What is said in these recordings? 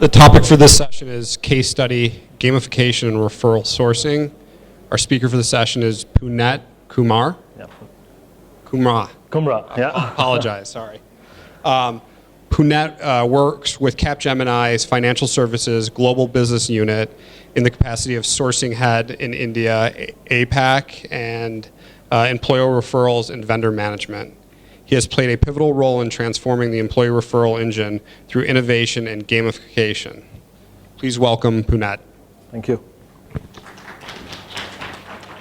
The topic for this session is case study, gamification, and referral sourcing. Our speaker for the session is Puneet Kumra. Yeah. Kumra, yeah. Apologize, sorry. Puneet works with Capgemini's Financial Services Global Business Unit in the capacity of sourcing head in India, APAC, and employer referrals and vendor management. He has played a pivotal role in transforming the employee referral engine through innovation and gamification. Please welcome Puneet. Thank you.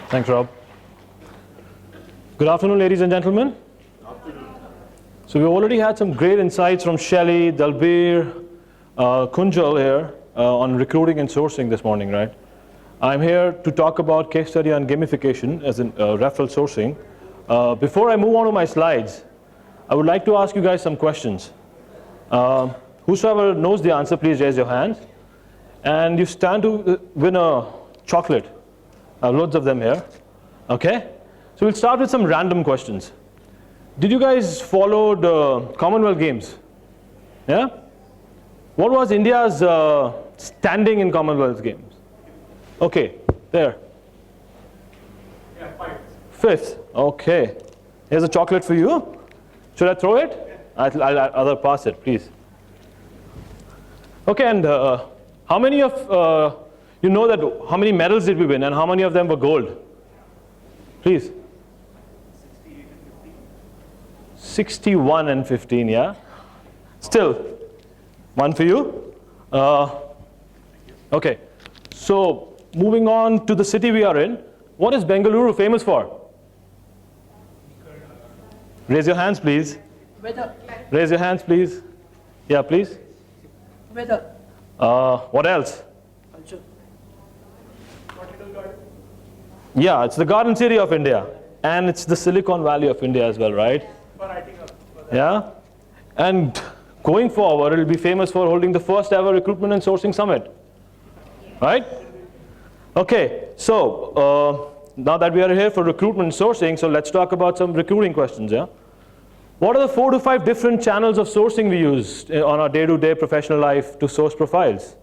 Thanks, Rob. Good afternoon, ladies and gentlemen. So we already had some great insights from Shelly, Dalbir, Kunjal here on recruiting and sourcing this morning, right? I'm here to talk about case study on gamification as in referral sourcing. Before I move on to my slides, I would like to ask you guys some questions. Whosoever knows the answer, please raise your hand. And you stand to win a chocolate. Loads of them here. Okay? So we'll start with some random questions. Did you guys follow the Commonwealth Games? Yeah? What was India's standing in Commonwealth Games? Okay, there. Yeah, 5th. 5th. Okay. Here's a chocolate for you. Should I throw it? I'll other pass it, please. Okay, and how many of you know that how many medals did we win and how many of them were gold? Please. 61 and 15, yeah? Still, one for you. Okay, so moving on to the city we are in. What is Bengaluru famous for? Raise your hands, please. Weather. Raise your hands, please. Yeah, please. Weather. What else? Culture. Yeah, it's the garden city of India. And it's the Silicon Valley of India as well, right? Yeah? And going forward, it will be famous for holding the first ever recruitment and sourcing summit. Right? Okay, so now that we are here for recruitment and sourcing, so let's talk about some recruiting questions, yeah? What are the 4 to 5 different channels of sourcing we use on our day-to-day professional life to source profiles?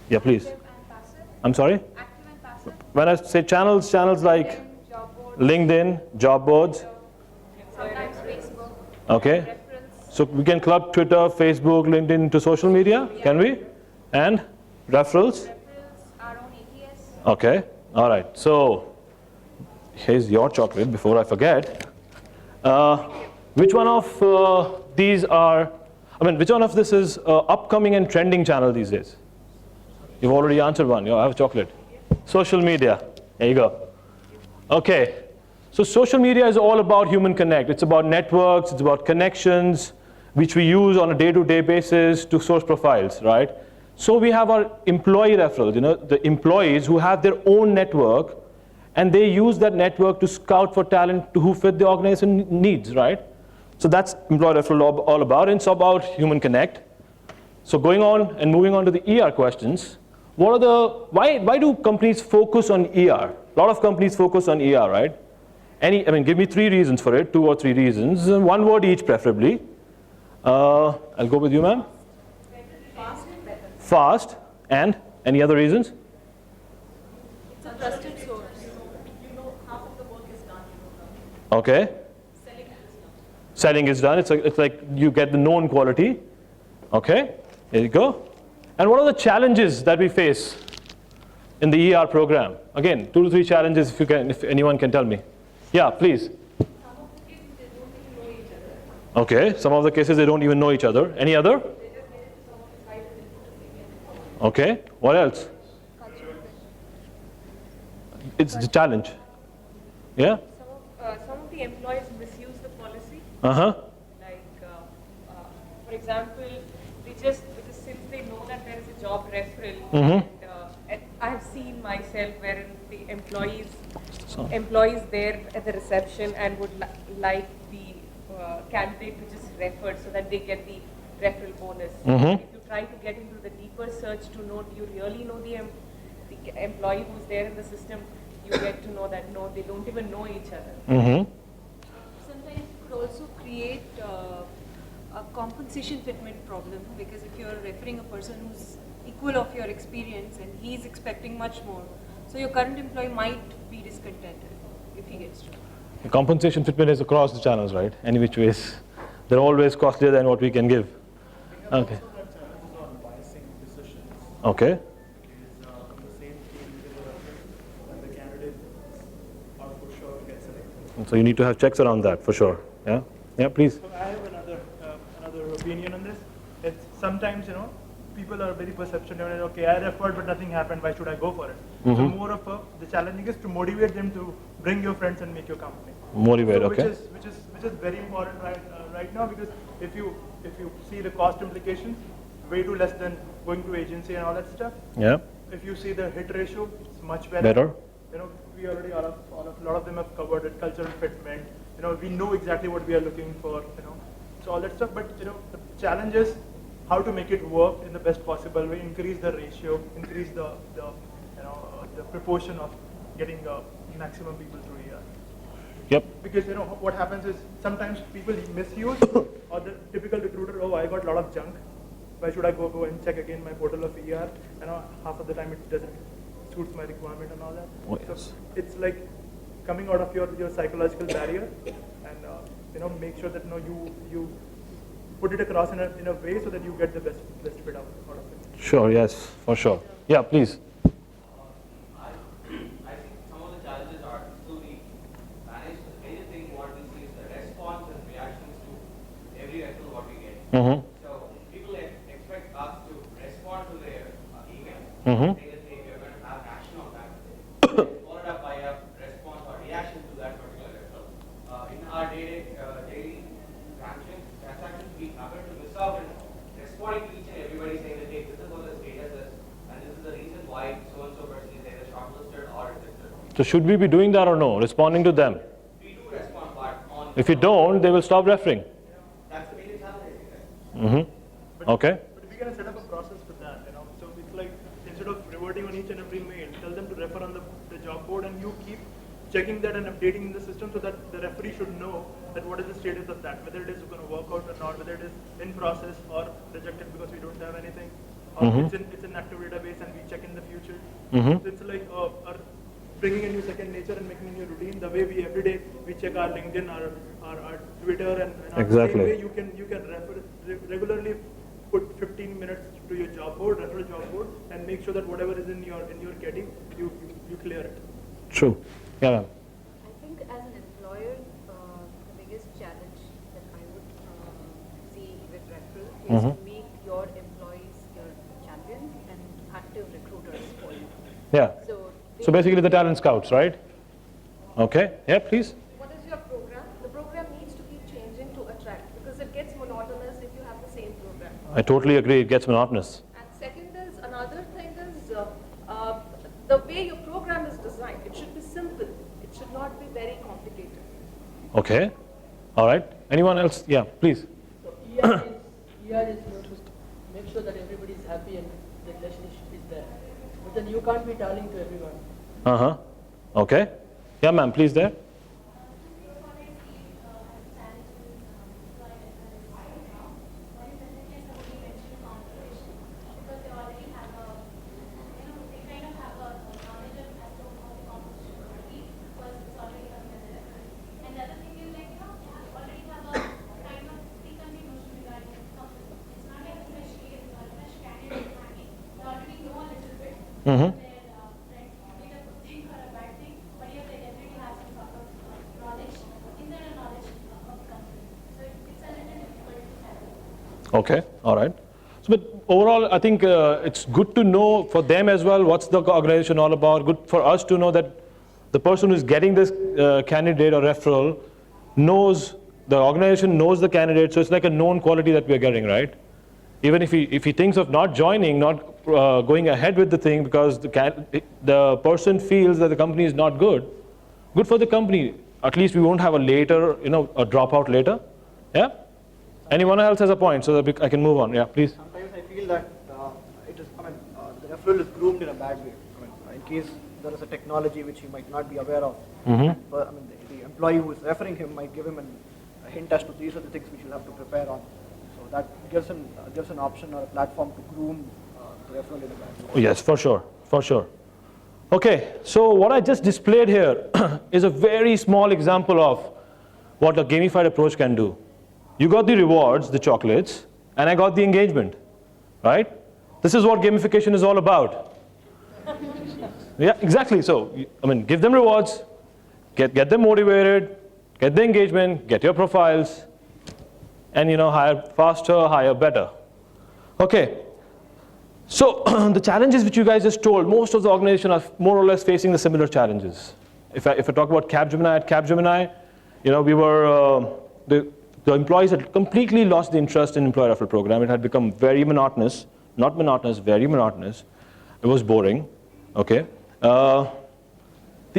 Yeah, please. Active and passive. I'm sorry? Active and passive. When I say channels, channels like Job board. LinkedIn, job boards. Sometimes Facebook. Okay. Reference. So we can club Twitter, Facebook, LinkedIn into social media, can we? And referrals? Referrals, our own ATS. Okay, all right. So here's your chocolate before I forget. Which one of these are, which one of this is upcoming and trending channel these days? You've already answered one. You have a chocolate. Social media. There you go. Okay. So social media is all about human connect. It's about networks. It's about connections, which we use on a day-to-day basis to source profiles, right? So we have our employee referrals, the employees who have their own network, and they use that network to scout for talent who fit the organization needs, right? So that's employee referral all about, and it's about human connect. So going on and moving on to the ER questions, why do companies focus on ER? A lot of companies focus on ER, right? Give me 3 reasons for it, 2 or 3 reasons, 1 word each preferably. I'll go with you, ma'am. Fast and better. Fast, and any other reasons? It's a trusted source. You know, half of the work is done. Okay. Selling is done. Selling is done. It's like you get the known quality. Okay, there you go. And what are the challenges that we face in the ER program? Again, 2 to 3 challenges if anyone can tell me. Yeah, please. Some of the cases, they don't even know each other. Okay, some of the cases they don't even know each other. Any other? They just get into someone's site and they put a CV. Okay, what else? Cultural fit. It's the challenge. Yeah? Some of the employees misuse the policy. Uh-huh. Like, for example, because since they know that there is a job referral, and I have seen myself wherein the employees there at the reception and would like the candidate to just refer so that they get the referral bonus. If you try to get into the deeper search to know, do you really know the employee who's there in the system, you get to know that no, they don't even know each other. Sometimes you could also create a compensation fitment problem, because if you're referring a person who's equal of your experience and he's expecting much more, so your current employee might be discontented if he gets job. The compensation fitment is across the channels, right? Any which ways. They're always costlier than what we can give. Okay. Also have challenges on biasing decisions. Okay. Is from the same team when the candidates are for sure to get selected. And so you need to have checks around that for sure. Yeah. Yeah, please. So I have another opinion on this. It's sometimes, you know, people are very perception driven. Okay, I referred but nothing happened. Why should I go for it? So more of the challenging is to motivate them to bring your friends and make your company. Motivate, So okay. which is very important right now, because if you see the cost implications, way too less than going to agency and all that stuff. Yeah. If you see the hit ratio, it's much better. Better. You know, we already a lot of them have covered it, cultural fitment. You know, we know exactly what we are looking for. You know, so all that stuff. But you know, the challenge is how to make it work in the best possible way. Increase the ratio, increase the the proportion of getting maximum people through here. Yep. Because you know what happens is sometimes people misuse or the typical recruiter. Oh, I got a lot of junk. Why should I go and check again my portal of ER? You know, half of the time it doesn't suits my requirement and all that. Oh, yes. So it's like coming out of your psychological barrier, and you know, make sure that you put it across in a way so that you get the best fit out of it. Sure, yes, for sure. Yeah, please. I think some of the challenges are to the manage the major thing what we see is the response and reactions to every referral what we get. So people expect us to respond to their email, say that hey, we are going to have action on that, followed up by a response or reaction to that particular referral. In our daily transactions, we happen to miss out in responding to each and everybody saying that hey, this is what the status is, and this is the reason why so and so person is either shortlisted or rejected. So should we be doing that or no? Responding to them? We do respond, but on If you don't, they will stop referring. that's the major challenge, I think. Okay. But we're gonna set up a process for that. You know, so it's like instead of reverting on each and every mail, tell them to refer on the job board, and you keep checking that and updating the system so that the referee should know that what is the status of that, whether it is going to work out or not, whether it is in process or rejected because we don't have anything, or it's in active database and we check in the future. So it's like bringing a new second nature and making a new routine. The way we every day we check our LinkedIn, our Twitter, and Exactly. same way you can regularly put 15 minutes to your job board, referral job board, and make sure that whatever is in your getting, you clear it. True. Yeah, ma'am. I think as an employer, the biggest challenge that I would see with referral is to make your employees your champions and active recruiters for you. Yeah. So So basically the talent scouts, right? Okay. Yeah, please. What is your program? The program needs to keep changing to attract, because it gets monotonous if you have the same program. I totally agree. It gets monotonous. And second is, another thing is, the way your program is designed, it should be simple. It should not be very complicated. Okay. All right. Anyone else? Yeah, please. So ER is to make sure that everybody is happy and the relationship is there. But then you can't be telling to everyone. Uh-huh. Okay. Yeah, ma'am, please there. Okay, all right. So, but overall, I think it's good to know for them as well what's the organization all about. Good for us to know that the person who's getting this candidate or referral knows, the organization knows the candidate, so it's like a known quality that we're getting, right? Even if he thinks of not joining, not going ahead with the thing because the person feels that the company is not good, good for the company. At least we won't have a later, a dropout later. Yeah? Anyone else has a point so that I can move on? Yeah, please. Sometimes I feel that the referral is groomed in a bad way. In case there is a technology which he might not be aware of, but, the employee who is referring him might give him a hint as to these are the things which you'll have to prepare on. that gives an option or a platform to groom the referral in a bad way. Yes, for sure, for sure. Okay, so what I just displayed here is a very small example of what a gamified approach can do. You got the rewards, the chocolates, and I got the engagement, right? This is what gamification is all about. Yeah, exactly. So, I mean, give them rewards, get them motivated, get the engagement, get your profiles, and hire faster, hire better. Okay. So the challenges which you guys just told, most of the organizations are more or less facing the similar challenges. If I talk about Capgemini, at Capgemini, we were the employees had completely lost the interest in employee referral program. It had become very monotonous, not monotonous, very monotonous. It was boring. Okay. The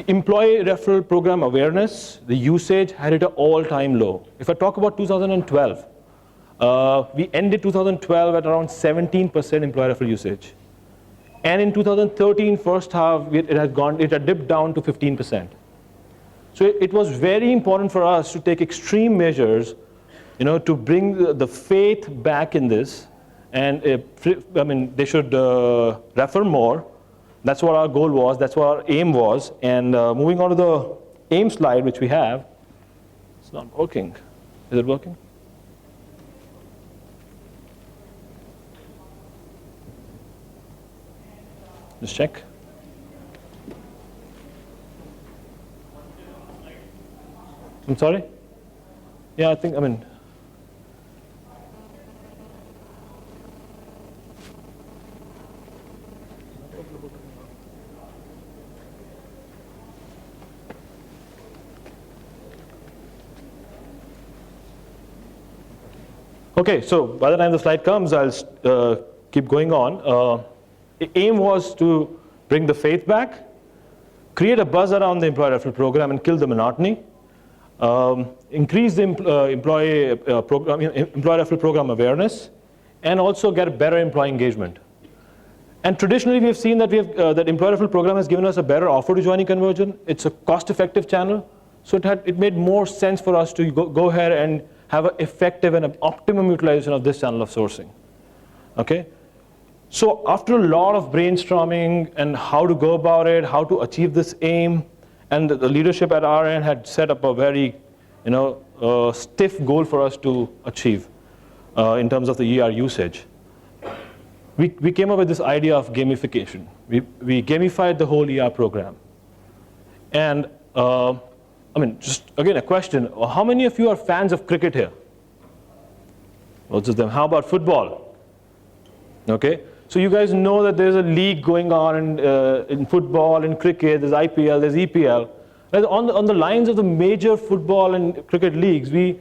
employee referral program awareness, the usage had hit an all-time low. If I talk about 2012, we ended 2012 at around 17% employee referral usage. And in 2013, first half, it had dipped down to 15%. So it was very important for us to take extreme measures, to bring the faith back in this. And they should refer more. That's what our goal was. That's what our aim was. And moving on to the aim slide, which we have, it's not working. Is it working? Just check. I'm sorry? Yeah, okay, so by the time the slide comes, I'll keep going on. The aim was to bring the faith back, create a buzz around the employee referral program and kill the monotony, increase the employee referral program awareness, and also get better employee engagement. And traditionally, we have seen that that employee referral program has given us a better offer to joining conversion. It's a cost-effective channel, so it made more sense for us to go ahead and have an effective and an optimum utilization of this channel of sourcing. Okay. So after a lot of brainstorming and how to go about it, how to achieve this aim, and the leadership at our end had set up a very, stiff goal for us to achieve in terms of the ER usage. We came up with this idea of gamification. We gamified the whole ER program. And just again a question, how many of you are fans of cricket here? Lots of them. How about football? Okay. So you guys know that there's a league going on in football, in cricket, there's IPL, there's EPL. On the lines of the major football and cricket leagues, we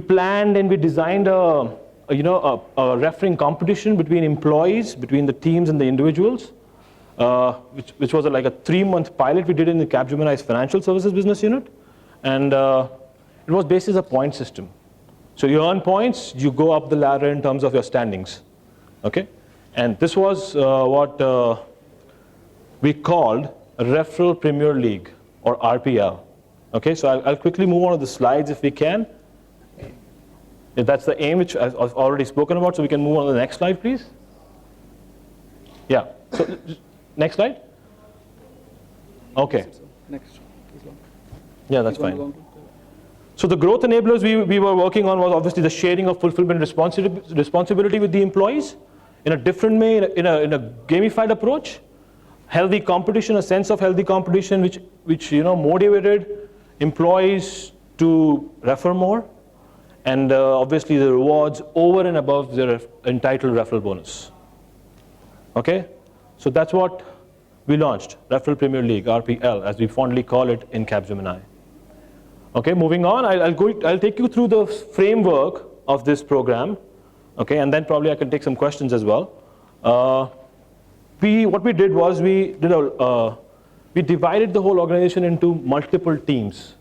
planned and we designed a refereeing competition between employees, between the teams and the individuals, which was like a 3-month pilot we did in the Capgemini's financial services business unit. And it was based as a point system. So you earn points, you go up the ladder in terms of your standings. Okay? And this was what we called a Referral Premier League, or RPL. Okay, so I'll quickly move on to the slides if we can. If that's the aim, which I've already spoken about, so we can move on to the next slide, please. Yeah, so next slide. Okay. Next. Yeah, that's fine. So the growth enablers we were working on was obviously the sharing of fulfillment responsibility with the employees in a different way, in a gamified approach. Healthy competition, a sense of healthy competition, which motivated employees to refer more, and obviously the rewards over and above their entitled referral bonus. Okay, so that's what we launched, Referral Premier League, RPL, as we fondly call it in Capgemini. Okay, moving on, I'll take you through the framework of this program. Okay, and then probably I can take some questions as well. What we did was we divided the whole organization into multiple teams.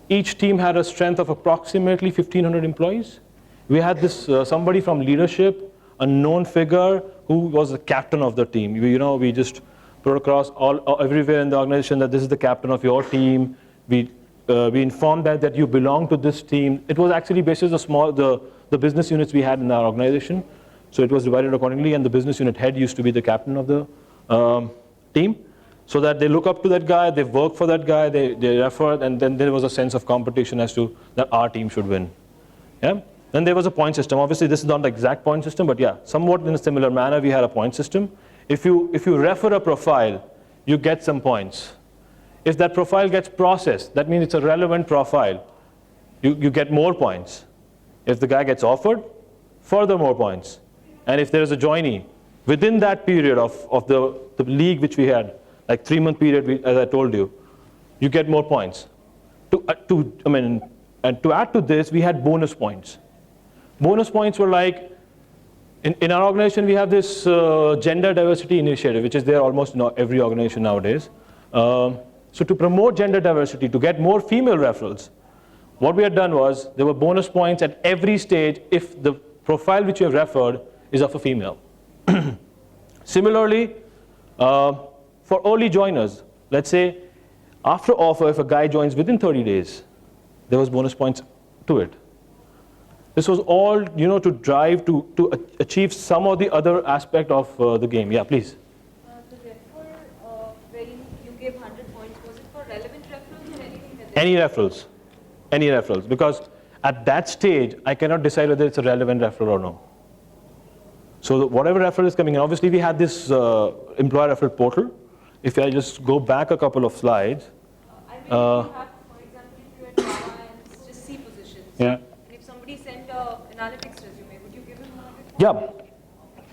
Each team had a strength of approximately 1,500 employees. We had this somebody from leadership, a known figure who was the captain of the team. We just put across everywhere in the organization that this is the captain of your team. We informed that you belong to this team. It was actually based on the the business units we had in our organization. So it was divided accordingly, and the business unit head used to be the captain of the team. So that they look up to that guy, they work for that guy, they refer, and then there was a sense of competition as to that our team should win. Yeah? Then there was a point system. Obviously, this is not the exact point system, but yeah, somewhat in a similar manner, we had a point system. If you refer a profile, you get some points. If that profile gets processed, that means it's a relevant profile, you get more points. If the guy gets offered, further more points. And if there is a joinee, within that period of the league which we had, like 3-month period, as I told you, you get more points. And to add to this, we had bonus points. Bonus points were like, in our organization, we have this gender diversity initiative, which is there almost in every organization nowadays. So to promote gender diversity, to get more female referrals, what we had done was, there were bonus points at every stage if the profile which you have referred is of a female. Similarly, for early joiners, let's say, after offer, if a guy joins within 30 days, there was bonus points to it. This was all, to drive to achieve some or the other aspect of the game. Yeah, please. The refer, where you gave 100 points, was it for relevant referrals or anything that Any referrals. Any referrals. Because at that stage, I cannot decide whether it's a relevant referral or no. So whatever referral is coming in, obviously we had this employer referral portal. If I just go back a couple of slides. I mean, if you have, for example, if you're at Java and it's just C positions. Yeah. And if somebody sent an analytics resume, would you give him 100 points? Yeah.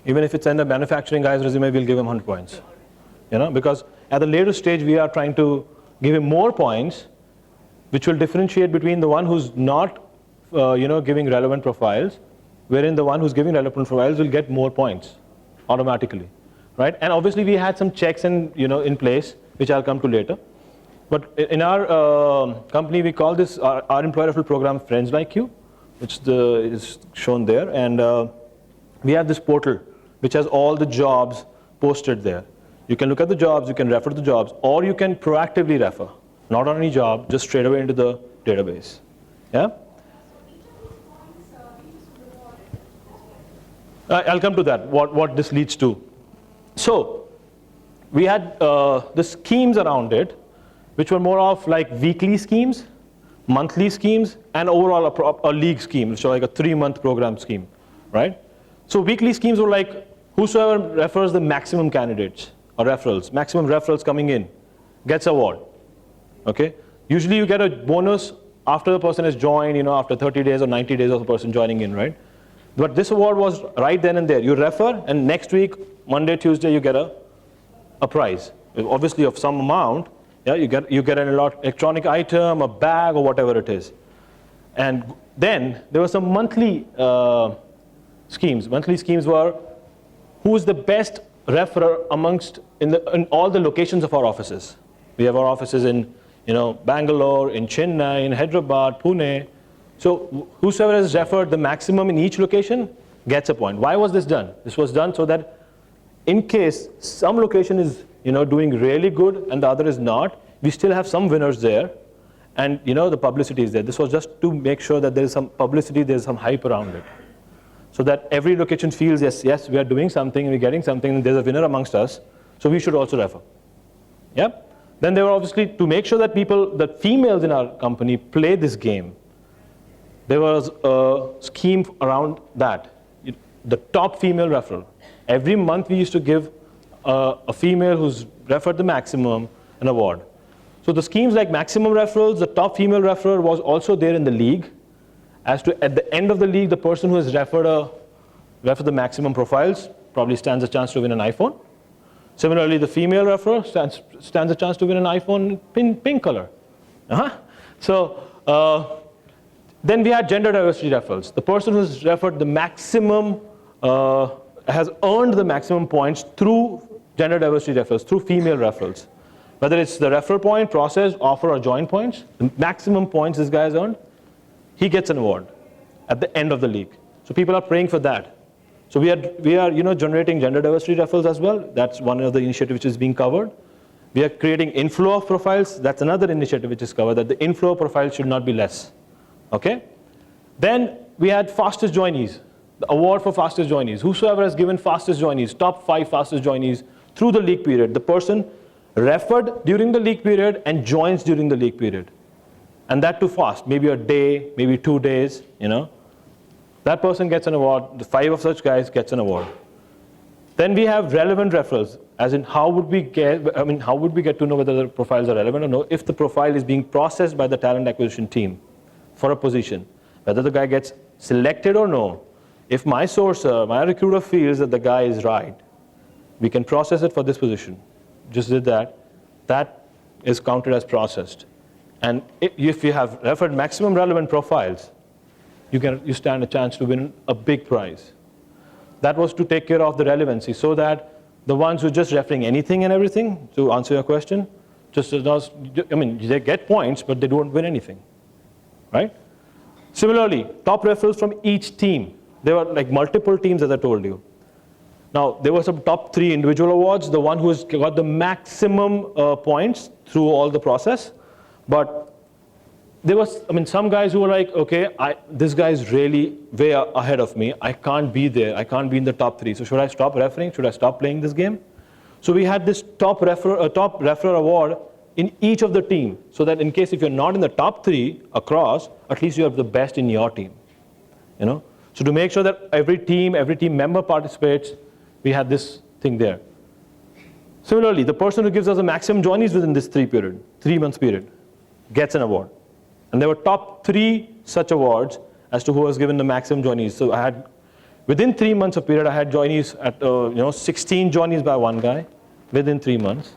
Even if it's in the manufacturing guy's resume, we'll give him 100 points. Because at the later stage, we are trying to give him more points, which will differentiate between the one who's not, giving relevant profiles, wherein the one who's giving relevant profiles will get more points automatically, right? And obviously, we had some checks in place, which I'll come to later. But in our company, we call this our employer referral program Friends Like You, which is shown there. And we have this portal, which has all the jobs posted there. You can look at the jobs, you can refer to the jobs, or you can proactively refer. Not on any job, just straight away into the database. Yeah? I'll come to that, what this leads to. So, we had the schemes around it, which were more of like weekly schemes, monthly schemes, and overall a league scheme, so like a 3-month program scheme, right? So weekly schemes were like, whosoever refers the maximum candidates or referrals, maximum referrals coming in, gets award, okay? Usually you get a bonus after the person has joined, after 30 days or 90 days of the person joining in, right? But this award was right then and there. You refer, and next week, Monday, Tuesday, you get a prize, obviously of some amount. Yeah, you get an electronic item, a bag, or whatever it is. And then there were some monthly schemes. Monthly schemes were who is the best referrer amongst in all the locations of our offices. We have our offices in Bangalore, in Chennai, in Hyderabad, Pune. So whosoever has referred the maximum in each location gets a point. Why was this done? This was done so that in case some location is doing really good and the other is not, we still have some winners there, and the publicity is there. This was just to make sure that there is some publicity, there is some hype around it, so that every location feels yes, we are doing something, we're getting something, and there's a winner amongst us, so we should also refer. Yep. Then there were obviously, to make sure that that females in our company play this game, there was a scheme around that, the top female referral. Every month we used to give a female who's referred the maximum an award. So the schemes like maximum referrals, the top female referrer was also there in the league. As to at the end of the league, the person who has referred the maximum profiles probably stands a chance to win an iPhone. Similarly, the female referrer stands a chance to win an iPhone pink color. So then we had gender diversity referrals. The person who's referred the maximum has earned the maximum points through gender diversity referrals, through female referrals. Whether it's the referral point, process, offer, or join points, the maximum points this guy has earned, he gets an award at the end of the league. So people are praying for that. So we are generating gender diversity referrals as well. That's one of the initiatives which is being covered. We are creating inflow of profiles. That's another initiative which is covered, that the inflow of profiles should not be less. Okay? Then we had fastest joinees, the award for fastest joinees. Whosoever has given fastest joinees, top 5 fastest joinees through the leak period, the person referred during the leak period and joins during the leak period. And that too fast, maybe a day, maybe 2 days, you know. That person gets an award, the 5 of such guys gets an award. Then we have relevant referrals, as in how would we get to know whether the profiles are relevant or no if the profile is being processed by the talent acquisition team for a position, whether the guy gets selected or no. If my sourcer, my recruiter feels that the guy is right, we can process it for this position. Just did that. That is counted as processed. And if you have referred maximum relevant profiles, you stand a chance to win a big prize. That was to take care of the relevancy, so that the ones who are just referring anything and everything, to answer your question, they get points, but they don't win anything, right? Similarly, top referrals from each team. There were like multiple teams, as I told you. Now, there were some top 3 individual awards, the one who has got the maximum points through all the process. But there was, some guys who were like, okay, this guy is really way ahead of me. I can't be there. I can't be in the top 3. So should I stop referring? Should I stop playing this game? So we had this top referral award in each of the team, so that in case if you're not in the top 3 across, at least you have the best in your team. You know? So to make sure that every team member participates, we had this thing there. Similarly, the person who gives us the maximum joinees within this 3 months period, gets an award. And there were top 3 such awards as to who was given the maximum joinees. So I had, within 3 months of period, I had joinees at 16 joinees by one guy within 3 months.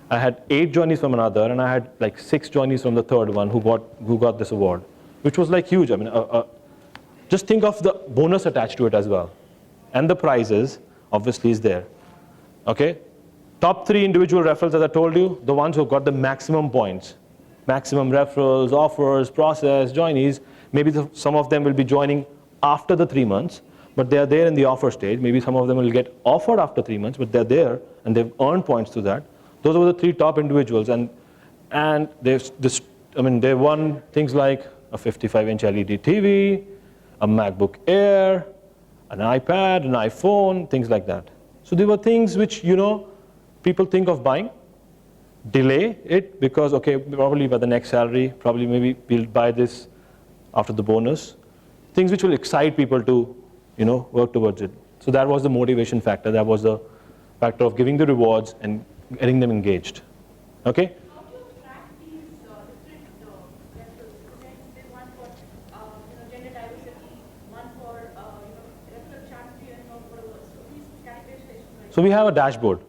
I had 8 joinees from another, and I had like 6 joinees from the third one who got this award, which was like huge. Just think of the bonus attached to it as well, and the prizes obviously is there. Okay, top 3 individual referrals, as I told you, the ones who got the maximum points, maximum referrals, offers, process, joinees. Maybe some of them will be joining after the 3 months, but they are there in the offer stage. Maybe some of them will get offered after 3 months, but they're there and they've earned points to that. Those were the 3 top individuals, and they won things like a 55-inch LED TV, a MacBook Air, an iPad, an iPhone, things like that. So they were things which, people think of buying, delay it because, okay, probably by the next salary, probably maybe we'll buy this after the bonus. Things which will excite people to, work towards it. So that was the motivation factor. That was the factor of giving the rewards and getting them engaged. Okay? How do you track these different referrals? They one for gender diversity, one for referral champion or whatever. So these categorizations. So we have a dashboard.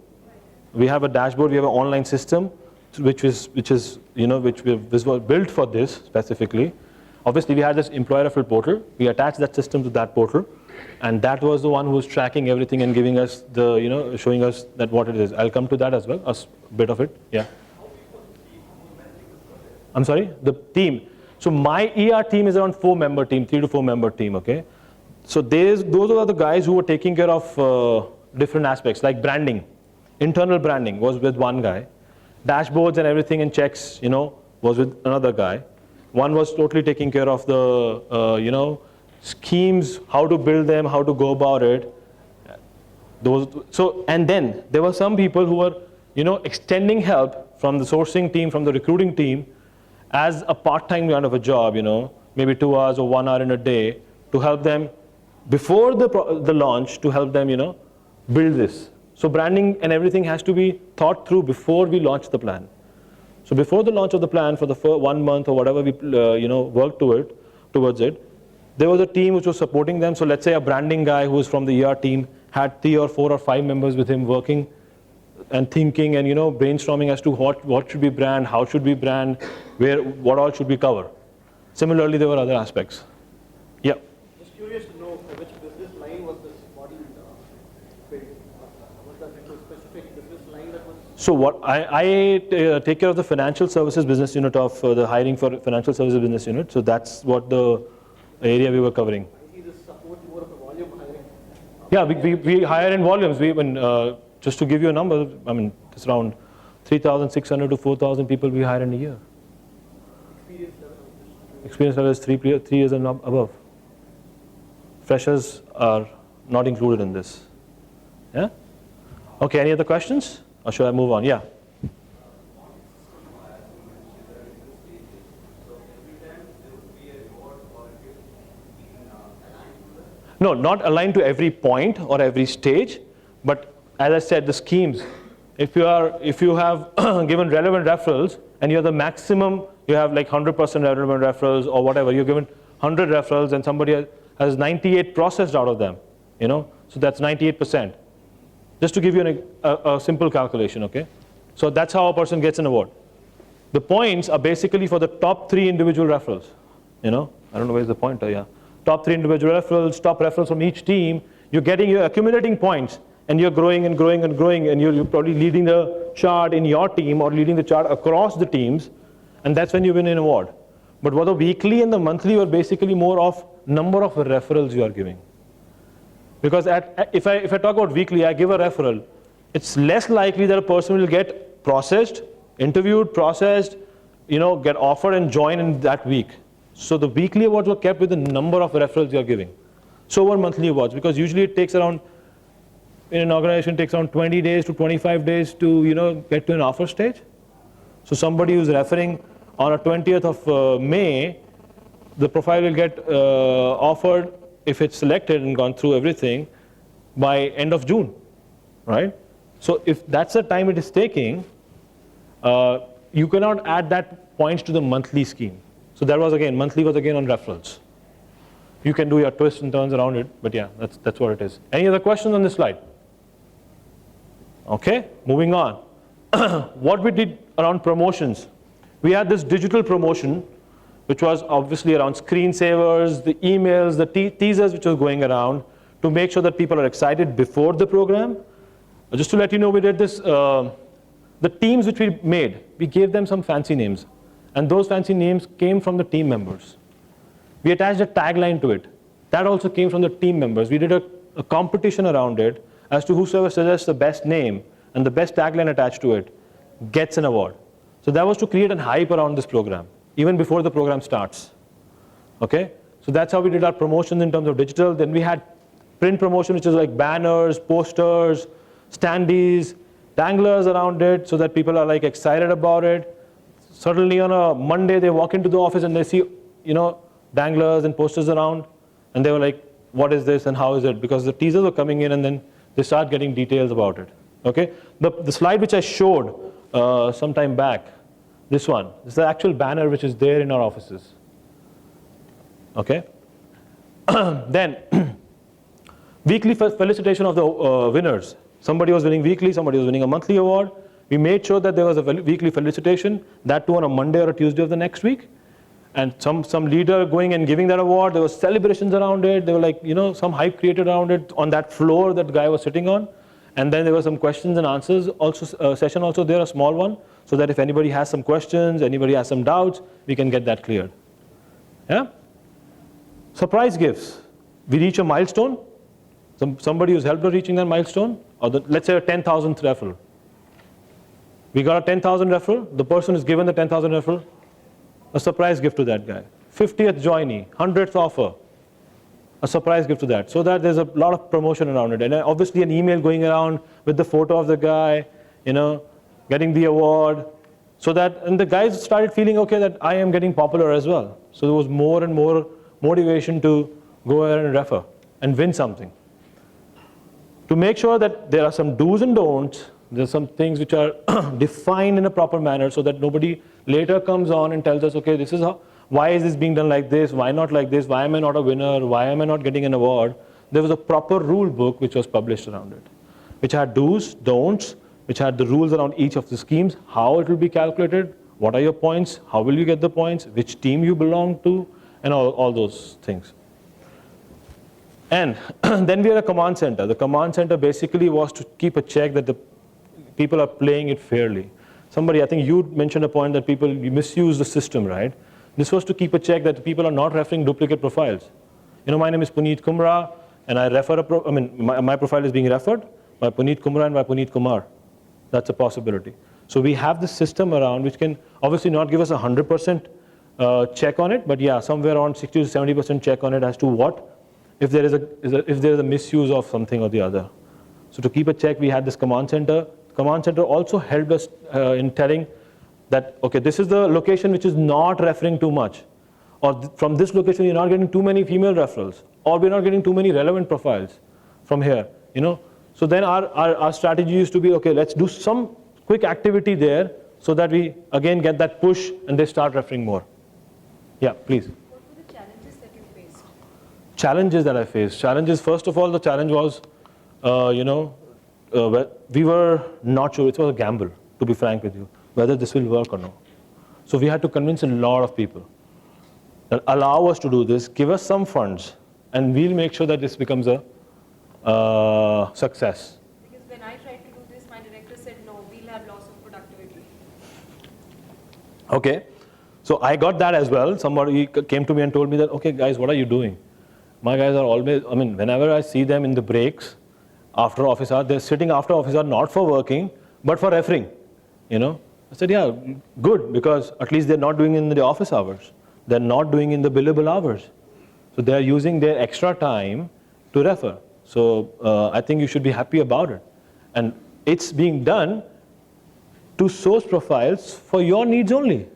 We have a dashboard. We have an online system, which was built for this specifically. Obviously, we had this employer referral portal. We attached that system to that portal, and that was the one who was tracking everything and giving us the, showing us that what it is. I'll come to that as well, a bit of it. Yeah. I'm sorry, the team. So my ER team is around 4-member team, 3 to 4-member team. Okay. So those are the guys who were taking care of different aspects like branding. Internal branding was with one guy. Dashboards and everything and checks, was with another guy. One was totally taking care of the, schemes, how to build them, how to go about it. And then there were some people who were, extending help from the sourcing team, from the recruiting team, as a part-time kind of a job, maybe 2 hours or 1 hour in a day, to help them before the launch, to help them, build this. So branding and everything has to be thought through before we launch the plan. So before the launch of the plan, for the first 1 month or whatever we worked towards it, there was a team which was supporting them. So let's say a branding guy who was from the ER team had 3 or 4 or 5 members with him working and thinking and brainstorming as to what should we brand, how should we brand, what all should we cover. Similarly, there were other aspects. Yeah. Just curious to know which business line was this model built? Was that into a specific business line that was? So what I take care of the financial services business unit of the hiring for financial services business unit. So that's what the area we were covering. I see this support more of a volume hiring. Yeah, we hire in volumes. Just to give you a number, it's around 3,600 to 4,000 people we hire in a year. Experience level is 3 years and above. freshers are not included in this. Yeah? Okay, any other questions? Or should I move on? Yeah. No, not aligned to every point or every stage, but as I said, the schemes. If you have given relevant referrals and you're the maximum, you have like 100% relevant referrals or whatever, you're given 100 referrals and somebody has 98 processed out of them, so that's 98%. Just to give you a simple calculation, okay? So that's how a person gets an award. The points are basically for the top 3 individual referrals, I don't know where's the pointer, yeah. Top 3 individual referrals, top referrals from each team, you're accumulating points and you're growing and growing and growing and you're probably leading the chart in your team or leading the chart across the teams, and that's when you win an award. But what the weekly and the monthly are basically more of number of referrals you are giving. Because if I talk about weekly, I give a referral, it's less likely that a person will get processed, interviewed, processed, get offered and join in that week. So the weekly awards were kept with the number of referrals you are giving. So were monthly awards, because usually it takes around, in an organization, it takes around 20 days to 25 days to get to an offer stage. So somebody who's referring on a 20th of May, the profile will get offered if it's selected and gone through everything by end of June, right? So if that's the time it is taking, you cannot add that points to the monthly scheme. So that was again, monthly was again on referrals. You can do your twists and turns around it, but yeah, that's what it is. Any other questions on this slide? Okay, moving on. What we did around promotions. We had this digital promotion, which was obviously around screensavers, the emails, the teasers which was going around to make sure that people are excited before the program. Just to let you know, we did this, the teams which we made, we gave them some fancy names. And those fancy names came from the team members. We attached a tagline to it. That also came from the team members. We did a competition around it as to whosoever suggests the best name and the best tagline attached to it gets an award. So that was to create a hype around this program, even before the program starts. Okay? So that's how we did our promotions in terms of digital. Then we had print promotion, which is like banners, posters, standees, danglers around it so that people are like excited about it. Suddenly on a Monday, they walk into the office and they see, danglers and posters around, and they were like, what is this and how is it? Because the teasers were coming in and then they start getting details about it. Okay? The slide which I showed some time back, this one, this is the actual banner which is there in our offices. Okay? Then, weekly felicitation of the winners. Somebody was winning weekly, somebody was winning a monthly award. We made sure that there was a weekly felicitation, that too on a Monday or a Tuesday of the next week. And some leader going and giving that award, there was celebrations around it, there were like, some hype created around it on that floor that guy was sitting on. And then there were some questions and answers also, session also there, a small one, so that if anybody has some questions, anybody has some doubts, we can get that cleared. Yeah? Surprise gifts. We reach a milestone, somebody who's helped us reaching that milestone, or let's say a 10,000th referral. We got a 10,000 referral, the person is given the 10,000 referral, a surprise gift to that guy. 50th joinee, 100th offer, a surprise gift to that. So that there's a lot of promotion around it. And obviously an email going around with the photo of the guy, getting the award. So that, and the guys started feeling, okay, that I am getting popular as well. So there was more and more motivation to go ahead and refer and win something. To make sure that there are some do's and don'ts, there's some things which are defined in a proper manner so that nobody later comes on and tells us, okay, this is how, why is this being done like this, why not like this, why am I not a winner, why am I not getting an award. There was a proper rule book which was published around it, which had do's, don'ts, which had the rules around each of the schemes, how it will be calculated, what are your points, how will you get the points, which team you belong to, and all those things. And then we had a command center. The command center basically was to keep a check that the people are playing it fairly. Somebody, I think you mentioned a point that people misuse the system, right? This was to keep a check that people are not referring duplicate profiles. My name is Puneet Kumra, and I refer my profile is being referred by Puneet Kumra and by Puneet Kumar. That's a possibility. So we have this system around which can obviously not give us 100% check on it, but yeah, somewhere around 60 to 70% check on it as to what if there is a misuse of something or the other. So to keep a check, we had this command center. Command center also helped us in telling that, okay, this is the location which is not referring too much, or from this location you're not getting too many female referrals, or we're not getting too many relevant profiles from here, you know. So then our strategy used to be, okay, let's do some quick activity there so that we again get that push and they start referring more. Yeah, please. What were the challenges that you faced? Challenges that I faced. Challenges, first of all, the challenge was, we were not sure. It was a gamble, to be frank with you, whether this will work or not. So we had to convince a lot of people that allow us to do this, give us some funds, and we'll make sure that this becomes a success. Because when I tried to do this, my director said, no, we'll have loss of productivity. Okay, so I got that as well. Somebody came to me and told me that, okay, guys, what are you doing? My guys are always, I mean, whenever I see them in the breaks, after office hours, they're sitting after office hours, not for working, but for referring, you know. I said, yeah, good, because at least they're not doing it in the office hours. They're not doing in the billable hours. So they're using their extra time to refer. So I think you should be happy about it. And it's being done to source profiles for your needs only.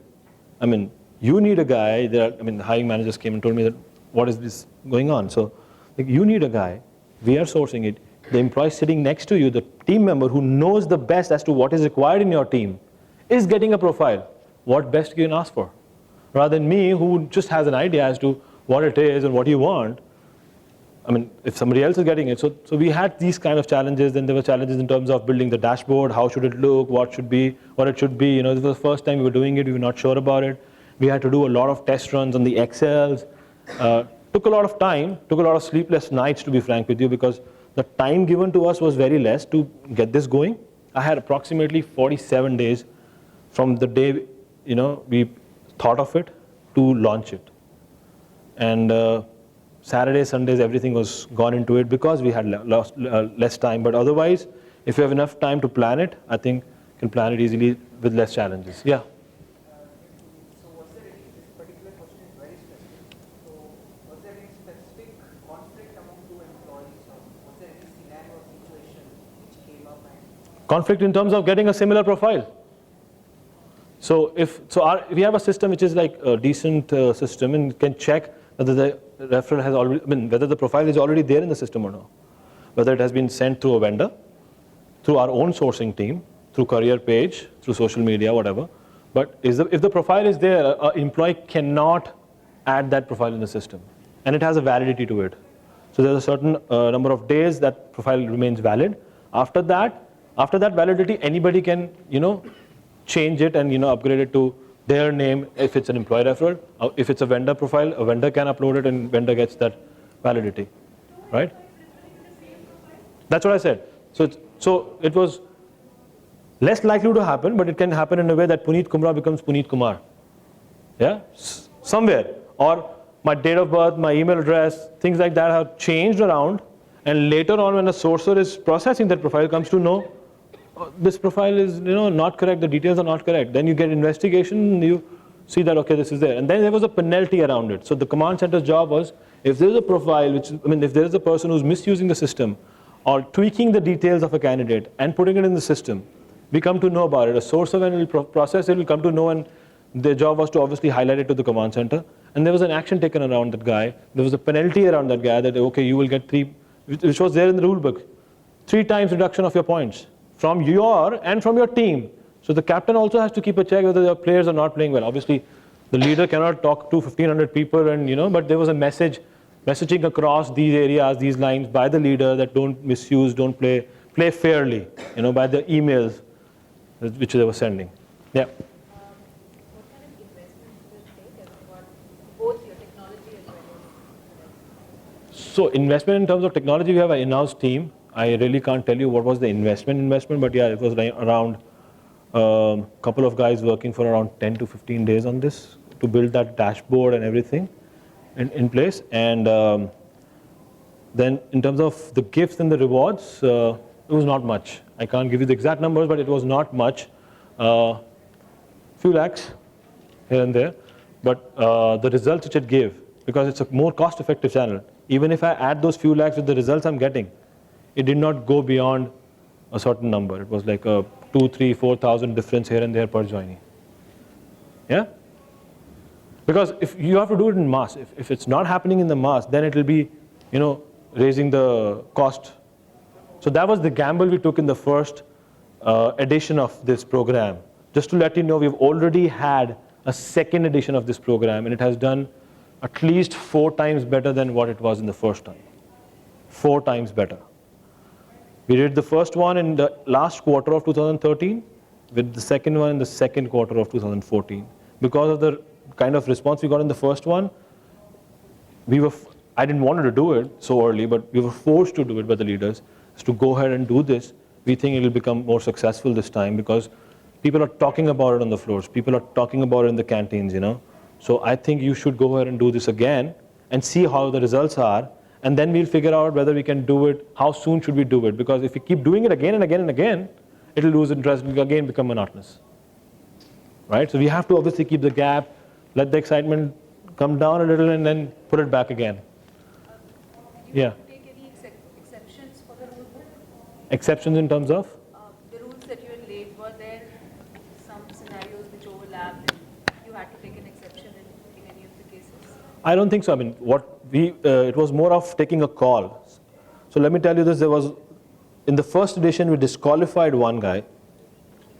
I mean, you need a guy, the hiring managers came and told me that, what is this going on? So like, you need a guy, we are sourcing it. The employee sitting next to you, the team member who knows the best as to what is required in your team, is getting a profile. What best you can ask for? Rather than me, who just has an idea as to what it is and what you want. I mean, if somebody else is getting it. So we had these kind of challenges. Then there were challenges in terms of building the dashboard. How should it look? What it should be? You know, this was the first time we were doing it. We were not sure about it. We had to do a lot of test runs on the Excels. Took a lot of time. Took a lot of sleepless nights, to be frank with you, because the time given to us was very less to get this going. I had approximately 47 days from the day, you know, we thought of it to launch it. And Saturdays, Sundays, everything was gone into it because we had less time. But otherwise, if you have enough time to plan it, I think you can plan it easily with less challenges. Yeah. So was there any, this particular question is very specific. So was there any specific conflict among two employees, or was there any scenario or situation which came up? Conflict in terms of getting a similar profile. So we have a system which is like a decent system, and can check whether the referral has already, whether the profile is already there in the system or not. Whether it has been sent through a vendor, through our own sourcing team, through career page, through social media, whatever. But if the profile is there, an employee cannot add that profile in the system, and it has a validity to it. So there's a certain number of days that profile remains valid. After that validity, anybody can, you know, change it and, you know, upgrade it to their name if it's an employee referral. If it's a vendor profile, a vendor can upload it and vendor gets that validity, right? That's what I said. So it was less likely to happen, but it can happen in a way that Puneet Kumra becomes Puneet Kumar. Yeah, somewhere. Or my date of birth, my email address, things like that have changed around, and later on when a sourcer is processing that profile, comes to know this profile is, you know, not correct, the details are not correct. Then you get investigation, you see that, okay, this is there. And then there was a penalty around it. So the command center's job was, if there is a profile, if there is a person who's misusing the system or tweaking the details of a candidate and putting it in the system, we come to know about it. A sourcer, when it will process it, will come to know, and their job was to obviously highlight it to the command center. And there was an action taken around that guy. There was a penalty around that guy that, okay, you will get 3, which was there in the rule book, 3 times reduction of your points from your and from your team. So the captain also has to keep a check whether the players are not playing well. Obviously, the leader cannot talk to 1,500 people, and, you know, but there was a messaging across these areas, these lines by the leader, that don't misuse, don't play fairly, you know, by the emails which they were sending. Yeah. What kind of investment will it take for both your technology as well as? So investment in terms of technology, we have an in-house team. I really can't tell you what was the investment, but yeah, it was around a couple of guys working for around 10 to 15 days on this to build that dashboard and everything in place. And then in terms of the gifts and the rewards, it was not much. I can't give you the exact numbers, but it was not much. Few lakhs here and there, but the results which it gave, because it's a more cost-effective channel. even if I add those few lakhs with the results I'm getting, it did not go beyond a certain number. It was like a 2, 3, 4,000 difference here and there per joinee. Yeah? Because if you have to do it in mass, if it's not happening in the mass, then it will be, raising the cost. So that was the gamble we took in the first edition of this program. Just to let you know, we've already had a second edition of this program, and it has done at least 4 times better than what it was in the first time. 4 times better. We did the first one in the last quarter of 2013, with the second one in the second quarter of 2014. Because of the kind of response we got in the first one, I didn't want to do it so early, but we were forced to do it by the leaders, to go ahead and do this. We think it will become more successful this time because people are talking about it on the floors. People are talking about it in the canteens, So I think you should go ahead and do this again and see how the results are. And then we'll figure out whether we can do it, how soon should we do it. Because if we keep doing it again and again and again, it will lose interest, it will again become monotonous. Right? So we have to obviously keep the gap, let the excitement come down a little and then put it back again. Yeah. Take any exceptions for the rule book? Exceptions in terms of? The rules that you had laid, were there some scenarios which overlapped and you had to take an exception in any of the cases? I don't think so. I mean, it was more of taking a call. So let me tell you this, in the first edition we disqualified one guy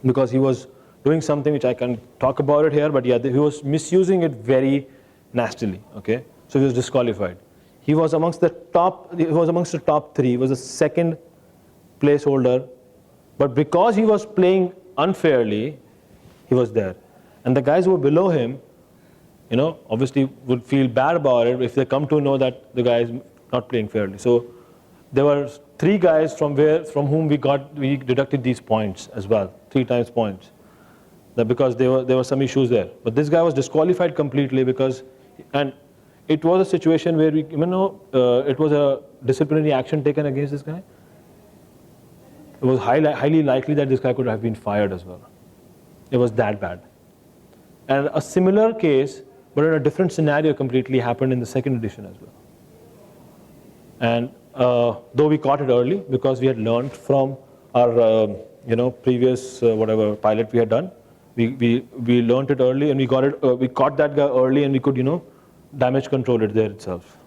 because he was doing something which I can talk about it here, but yeah, he was misusing it very nastily, okay? So he was disqualified. He was amongst the top 3, he was the second placeholder, but because he was playing unfairly, he was there. And the guys who were below him, obviously would feel bad about it if they come to know that the guy is not playing fairly. So there were 3 guys from whom we deducted these points as well, 3 times points, because there were some issues there. But this guy was disqualified completely because, and it was a situation where it was a disciplinary action taken against this guy. It was highly likely that this guy could have been fired as well. It was that bad. And a similar case, but in a different scenario completely, happened in the second edition as well. And though we caught it early because we had learned from our previous whatever pilot we had done, we learned it early and we caught that guy early and we could damage control it there itself.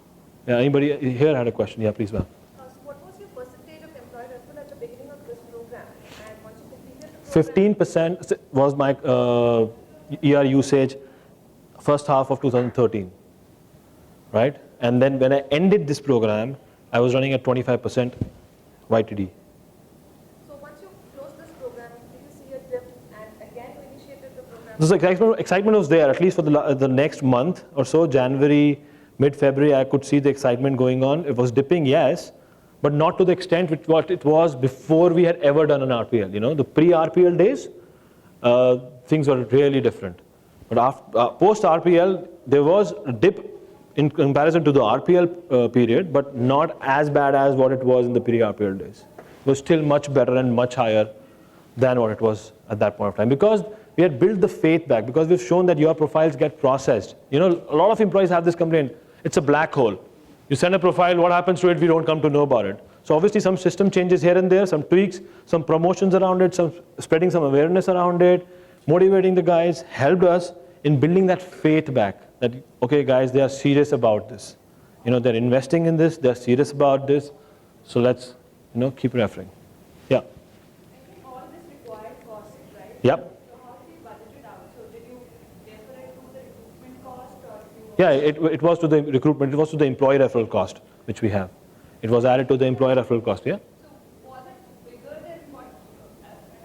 Yeah, anybody here had a question? Yeah, please, ma'am. So what was your percentage of employee referral at the beginning of this program? And once you completed the program? 15% was my ER usage first half of 2013, right? And then when I ended this program, I was running at 25% YTD. So once you closed this program, did you see a dip and again you initiated the program? The excitement was there, at least for the next month or so, January, mid-February, I could see the excitement going on. It was dipping, yes, but not to the extent which what it was before we had ever done an RPL. The pre-RPL days, things were really different. But post-RPL, there was a dip in comparison to the RPL period, but not as bad as what it was in the pre-RPL days. It was still much better and much higher than what it was at that point of time, because we had built the faith back, because we've shown that your profiles get processed. A lot of employees have this complaint, it's a black hole. You send a profile, what happens to it, we don't come to know about it. So obviously some system changes here and there, some tweaks, some promotions around it, some spreading some awareness around it, motivating the guys, helped us in building that faith back, that, okay guys, they are serious about this. They're investing in this, they're serious about this, so let's keep referring. Yeah. All this required costs, right? Yep. So how did you budget it out? So did you defer it to the recruitment cost or Yeah, it was to the recruitment, it was to the employee referral cost, which we have. It was added to the employee referral cost, yeah? So was it bigger than what,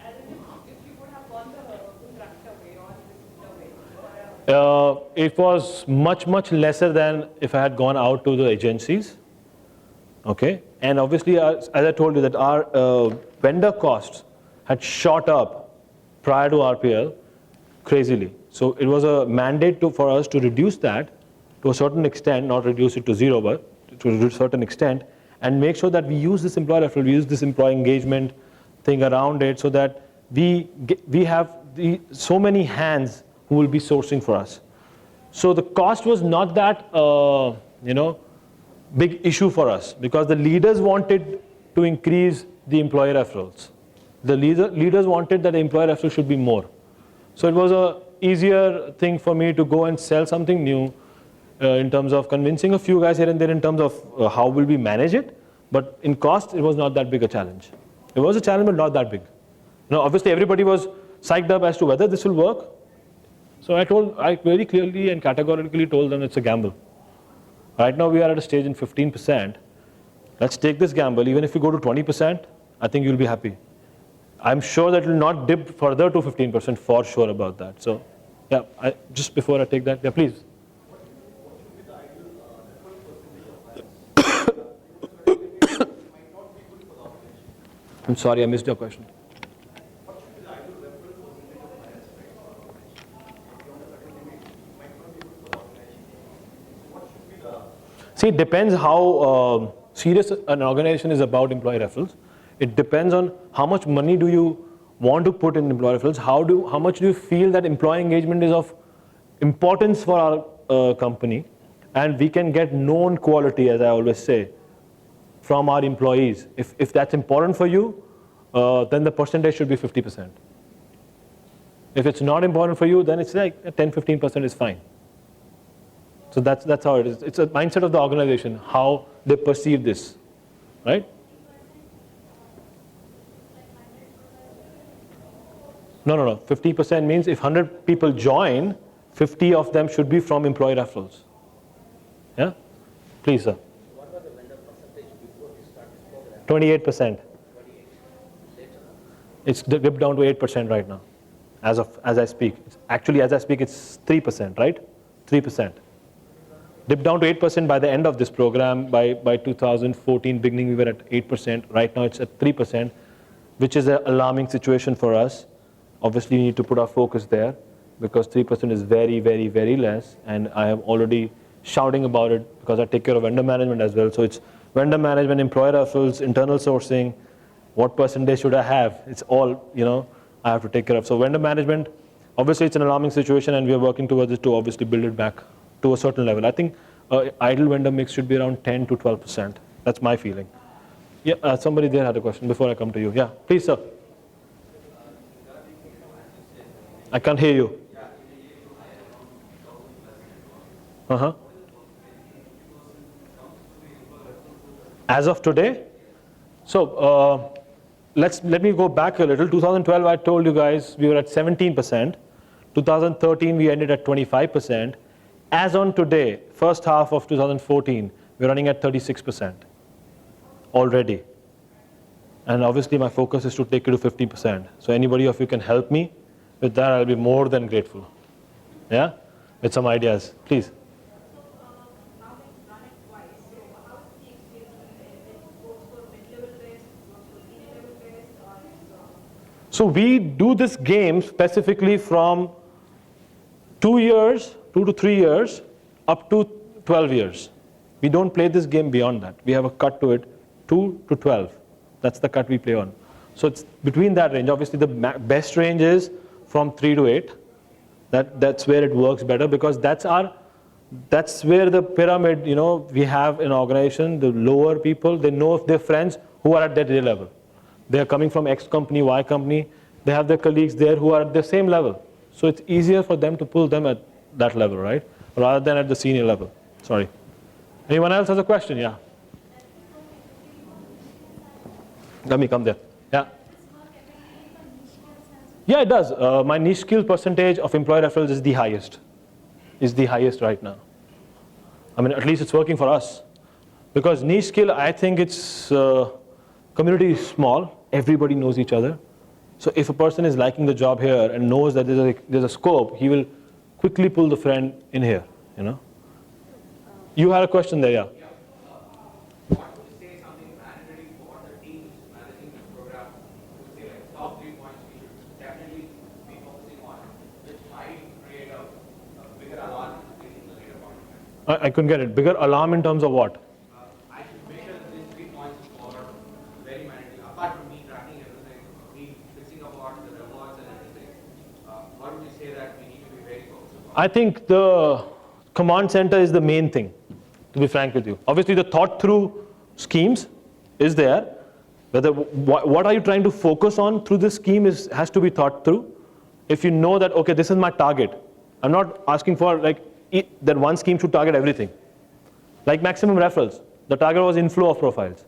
as in if you would have gone the contractor way or the way? It was much, much lesser than if I had gone out to the agencies. Okay, and obviously, as I told you, that our vendor costs had shot up prior to RPL crazily. So it was a mandate for us to reduce that to a certain extent, not reduce it to zero, but to a certain extent, and make sure that we use this employee referral, we use this employee engagement thing around it, so that we have so many hands who will be sourcing for us. So the cost was not that, big issue for us because the leaders wanted to increase the employee referrals. The leaders wanted that the employee referral should be more. So it was a easier thing for me to go and sell something new in terms of convincing a few guys here and there in terms of how will we manage it. But in cost, it was not that big a challenge. It was a challenge, but not that big. Now, obviously, everybody was psyched up as to whether this will work. So I very clearly and categorically told them it's a gamble. Right now, we are at a stage in 15%. Let's take this gamble. Even if we go to 20%, I think you'll be happy. I'm sure that it will not dip further to 15% for sure about that. So, yeah, just before I take that, yeah, please. I'm sorry, I missed your question. See, it depends how serious an organization is about employee referrals. It depends on how much money do you want to put in employee referrals. How much do you feel that employee engagement is of importance for our company, and we can get known quality, as I always say, from our employees. If that's important for you, then the percentage should be 50%. If it's not important for you, then it's like 10-15% is fine. So that's how it is. It's a mindset of the organization, how they perceive this, right? No. 50% means if 100 people join, 50 of them should be from employee referrals. Yeah? Please, sir. What was the vendor percentage before we start this program? 28%. It's dipped down to 8% right now, as I speak. Actually, as I speak, it's 3%, right? 3%. Dipped down to 8% by the end of this program. By 2014 beginning, we were at 8%. Right now, it's at 3%, which is an alarming situation for us. Obviously, we need to put our focus there because 3% is very, very, very less. And I am already shouting about it because I take care of vendor management as well. So it's vendor management, employer referrals, internal sourcing. What percentage should I have? It's all, I have to take care of. So vendor management, obviously, it's an alarming situation, and we are working towards it to obviously build it back to a certain level. I think idle vendor mix should be around 10 to 12%. That's my feeling. Yeah, somebody there had a question before I come to you. Yeah, please, sir. I can't hear you. As of today? So let me go back a little. 2012, I told you guys we were at 17%. 2013, we ended at 25%. As on today, first half of 2014, we're running at 36% already. And obviously, my focus is to take it to 50%. So anybody of you can help me with that, I'll be more than grateful. Yeah? With some ideas, please. So we do this game specifically from 2 to 3 years, up to 12 years. We don't play this game beyond that. We have a cut to it, 2 to 12. That's the cut we play on. So it's between that range. Obviously, the best range is from 3 to 8. That's where it works better because that's where the pyramid, we have an organization, the lower people, they know if they're friends who are at that level. They are coming from X company, Y company. They have their colleagues there who are at the same level. So it's easier for them to pull them at that level, right? Rather than at the senior level. Sorry. Anyone else has a question? Yeah. Let me come there. Yeah. Yeah, it does. My niche skill percentage of employee referrals is the highest. Is the highest right now. I mean, at least it's working for us. Because niche skill, I think it's community is small. Everybody knows each other. So if a person is liking the job here and knows that there's a scope, he will quickly pull the friend in here, You had a question there, yeah. What would you say something mandatory for the teams managing this program? Would say like top 3 points we should definitely be focusing on, which might create a bigger alarm in the later part? I couldn't get it. Bigger alarm in terms of what? I should make sure that these 3 points are very mandatory. Apart from me tracking everything, me fixing about the rewards and everything, what would you say that we need to be very focused on? I think the command center is the main thing. to be frank with you. Obviously, the thought through schemes is there. Whether what are you trying to focus on through this scheme has to be thought through. If you know that, okay, this is my target. I'm not asking for like that one scheme should target everything. Like maximum referrals, the target was inflow of profiles.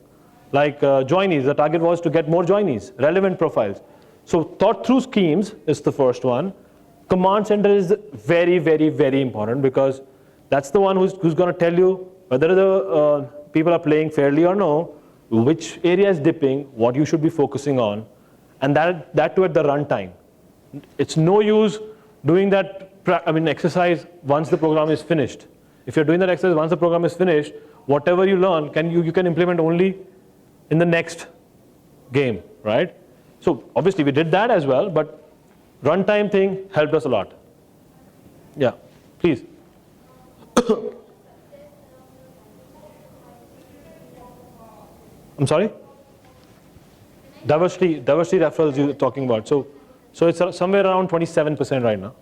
Like joinees, the target was to get more joinees, relevant profiles. So thought through schemes is the first one. Command center is very, very, very important because that's the one who's going to tell you whether the people are playing fairly or no, which area is dipping, what you should be focusing on, and that too at the runtime. It's no use doing that exercise once the program is finished. If you're doing that exercise once the program is finished, whatever you learn, you can implement only in the next game, right? So obviously we did that as well, but runtime thing helped us a lot. Yeah, please. I'm sorry? Diversity referrals you're talking about. So it's somewhere around 27% right now.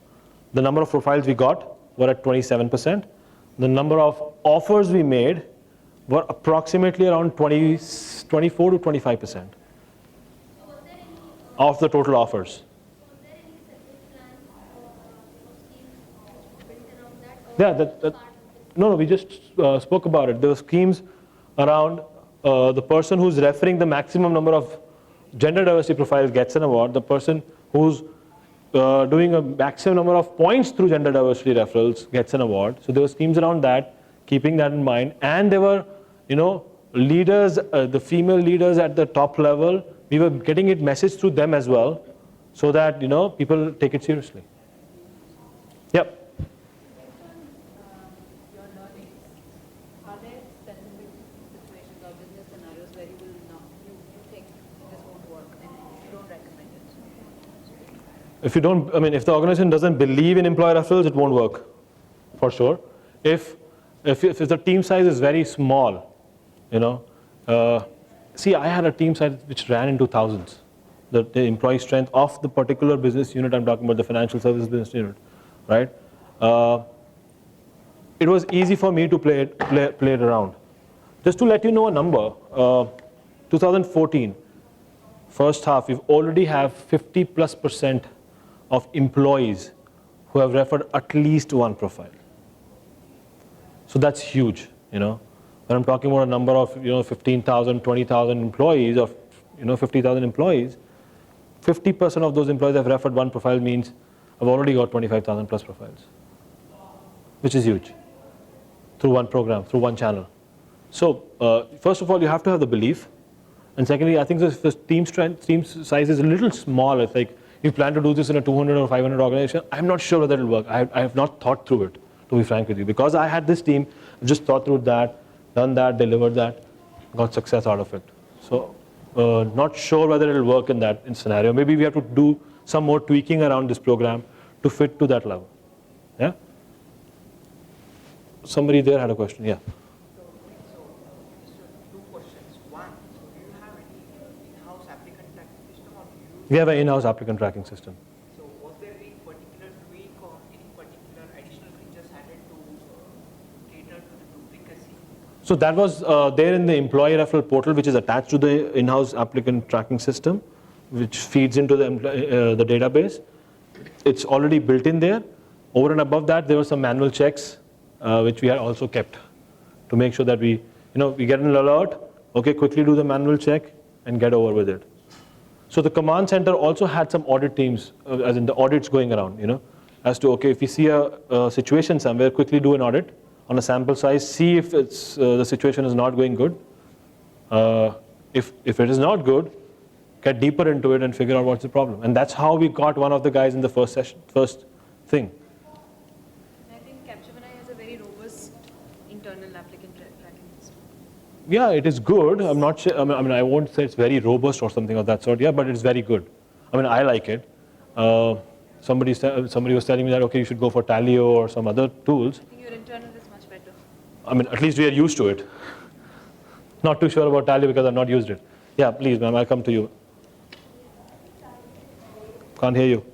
The number of profiles we got were at 27%. The number of offers we made were approximately around 24 to 25% of the total offers. Yeah, no, we just spoke about it. There were schemes around the person who's referring the maximum number of gender diversity profiles gets an award. The person who's doing a maximum number of points through gender diversity referrals gets an award. So there were schemes around that, keeping that in mind. And there were, leaders, the female leaders at the top level. We were getting it messaged through them as well, so that people take it seriously. Yep. Your learnings, are there specific situations or business scenarios where you think this won't work and you don't recommend it? If the organization doesn't believe in employee referrals, it won't work, for sure. If the team size is very small, see, I had a team size which ran into thousands. The employee strength of the particular business unit I'm talking about, the financial services business unit, right? It was easy for me to play it around. Just to let you know a number, 2014, first half, we've already have 50+% of employees who have referred at least one profile. So that's huge, When I'm talking about a number of 15,000, 20,000 employees, or 50,000 employees, 50% of those employees have referred one profile means I've already got 25,000 plus profiles, which is huge, through one program, through one channel. So first of all, you have to have the belief, and secondly, I think if the team size is a little small, it's like you plan to do this in a 200 or 500 organization, I'm not sure whether it'll work. I have not thought through it, to be frank with you, because I had this team, just thought through that, done that, delivered that, got success out of it. So not sure whether it'll work in that scenario. Maybe we have to do some more tweaking around this program to fit to that level. Yeah? Somebody there had a question, yeah. So two questions. One, do you have any in-house applicant tracking system or do you use? We have an in-house applicant tracking system. So was there any particular tweak or any particular additional features added to cater to the duplicacy? So that was there in the employee referral portal, which is attached to the in-house applicant tracking system, which feeds into the database. It's already built in there. Over and above that, there were some manual checks, which we had also kept to make sure that we get an alert, okay, quickly do the manual check and get over with it. So the command center also had some audit teams, as in the audits going around, as to, okay, if we see a situation somewhere, quickly do an audit on a sample size, see if it's the situation is not going good. If it is not good, get deeper into it and figure out what's the problem. And that's how we got one of the guys in the first thing. I think Capgemini has a very robust internal applicant tracking system. Yeah, it is good. I'm not sure. I won't say it's very robust or something of that sort. Yeah, but it's very good. I like it. Somebody was telling me that, okay, you should go for Talio or some other tools. I think your internal is much better. At least we are used to it. Not too sure about Talio because I've not used it. Yeah, please, ma'am, I'll come to you. Can't hear you.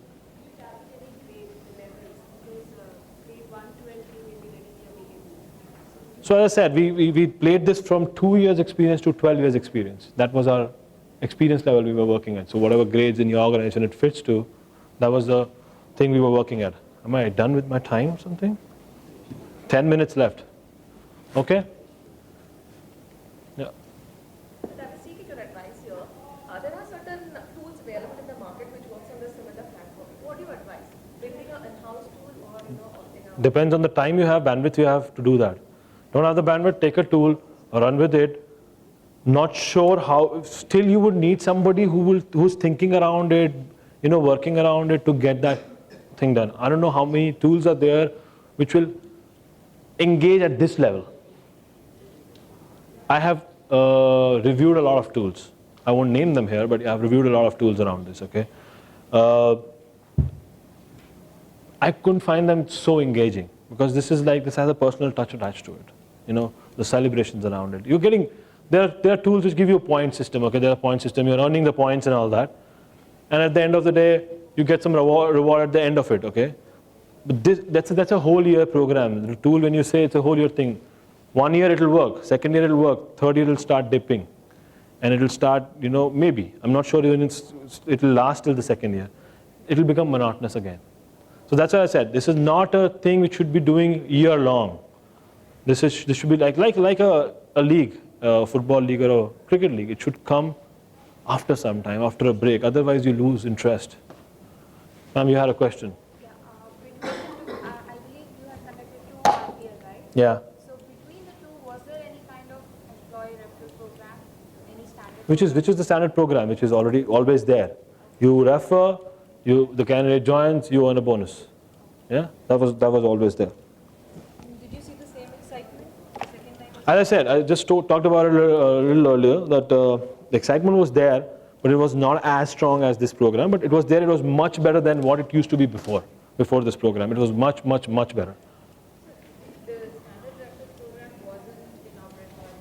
So as I said, we played this from 2 years experience to 12 years experience. That was our experience level we were working at. So whatever grades in your organization it fits to, that was the thing we were working at. Am I done with my time or something? 10 minutes left. Okay? Yeah. I'm seeking your advice here. There are certain tools available in the market which works on the similar platform. What do you advise? Building an in-house tool or opting out? Depends on the time you have, bandwidth you have to do that. Don't have the bandwidth, take a tool, run with it. Not sure how, still you would need somebody who's thinking around it, working around it to get that thing done. I don't know how many tools are there which will engage at this level. I have reviewed a lot of tools. I won't name them here, but I've reviewed a lot of tools around this, okay? I couldn't find them so engaging because this has a personal touch attached to it. The celebrations around it. You're getting, there are tools which give you a point system, okay? There are point system, you're earning the points and all that. And at the end of the day, you get some reward at the end of it, okay? But that's a whole year program. The tool, when you say it's a whole year thing, 1 year it'll work, second year it'll work, third year it'll start dipping. And it'll start, maybe, I'm not sure even it'll last till the second year. It'll become monotonous again. So that's why I said, this is not a thing which should be doing year long. This should be like a league, a football league or a cricket league. It should come after some time, after a break. Otherwise, you lose interest. Ma'am, you had a question. Yeah, I believe you had conducted 2 RPL, right? Yeah. So between the two, was there any kind of employee referral program, any standard? Which is the standard program, which is always there. You refer, the candidate joins, you earn a bonus. Yeah, that was always there. Did you see the same excitement the second time? As I said, I just talked about it a little earlier that the excitement was there, but it was not as strong as this program. But it was there. It was much better than what it used to be before this program. It was much better. The standard referral program wasn't inaugurated by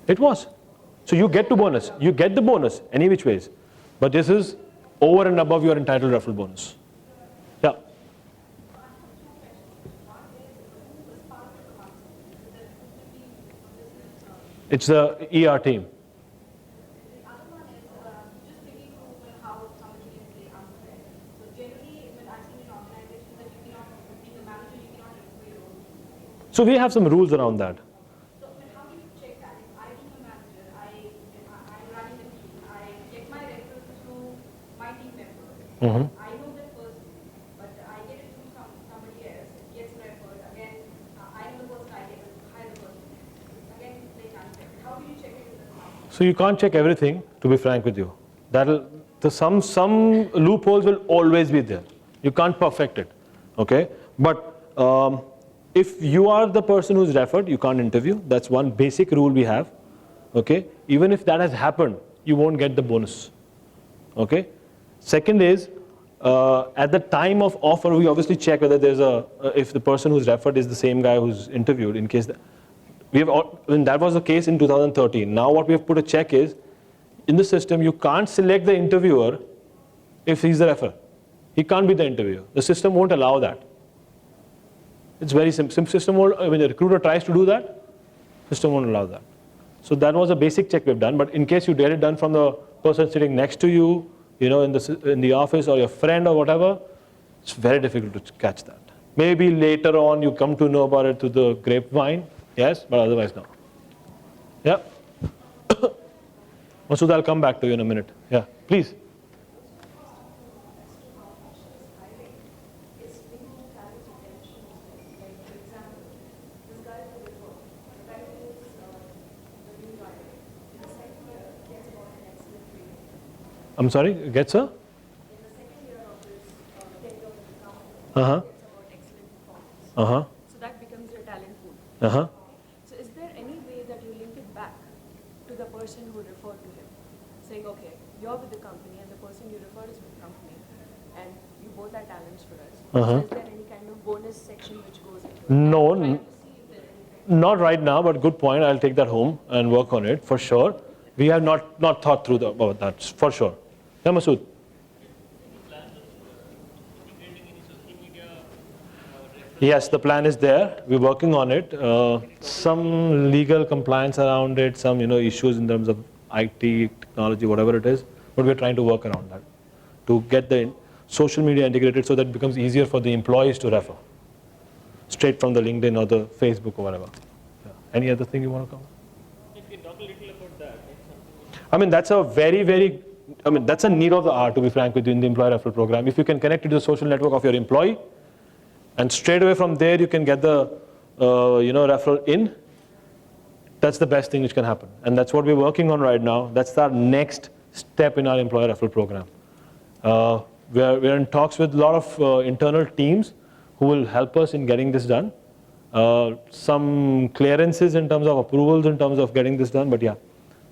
this. It was. So you get the bonus any which ways, but this is over and above your entitled referral bonus. Yeah. It's the ER team. The other one is just thinking through how somebody can play unfair. So generally, when I've seen in organizations that you cannot, being a manager, you cannot refer your own team. So we have some rules around that. So, but how do you check that? If I am a manager, I'm running the team, I check my referrals through my team member. I know that person, but I get it through somebody else. It gets referred. Again, I know the person, I get to hire the person. Again, playing unfair. How do you check it? So you can't check everything, to be frank with you. Some loopholes will always be there. You can't perfect it, okay? But if you are the person who's referred, you can't interview. That's one basic rule we have, okay? Even if that has happened, you won't get the bonus, okay? Second is, at the time of offer, we obviously check whether if the person who's referred is the same guy who's interviewed. In case that was the case in 2013. Now what we have put a check is, in the system, you can't select the interviewer if he's the referee. He can't be the interviewer. The system won't allow that. It's very simple. System won't, when the recruiter tries to do that, system won't allow that. So that was a basic check we've done. But in case you get it done from the person sitting next to you, in the office or your friend or whatever, it's very difficult to catch that. Maybe later on you come to know about it through the grapevine, yes, but otherwise no. Yeah. Masood, I'll come back to you in a minute. Yeah, please. I'm sorry, gets a? So that becomes your talent pool. So is there any way that you link it back to the person who referred to him? Saying, okay, you're with the company and the person you referred is with the company and you both are talents for us. So is there any kind of bonus section which goes into it? No, not right now, but good point. I'll take that home and work on it for sure. We have not thought through about that for sure. Yeah, Masood. Any plans of integrating any social media referral Yes, the plan is there. We're working on it. Some legal compliance around it, some issues in terms of IT, technology, whatever it is. But we're trying to work around that to get the social media integrated so that it becomes easier for the employees to refer straight from the LinkedIn or the Facebook or whatever. Yeah. Any other thing you want to cover? If you can talk a little about that. I mean, that's a that's a need of the hour, to be frank with you, in the employee referral program. If you can connect it to the social network of your employee, and straight away from there you can get the referral in, that's the best thing which can happen. And that's what we're working on right now. That's our next step in our employee referral program. We're in talks with a lot of internal teams who will help us in getting this done. Some clearances in terms of approvals in terms of getting this done, but yeah,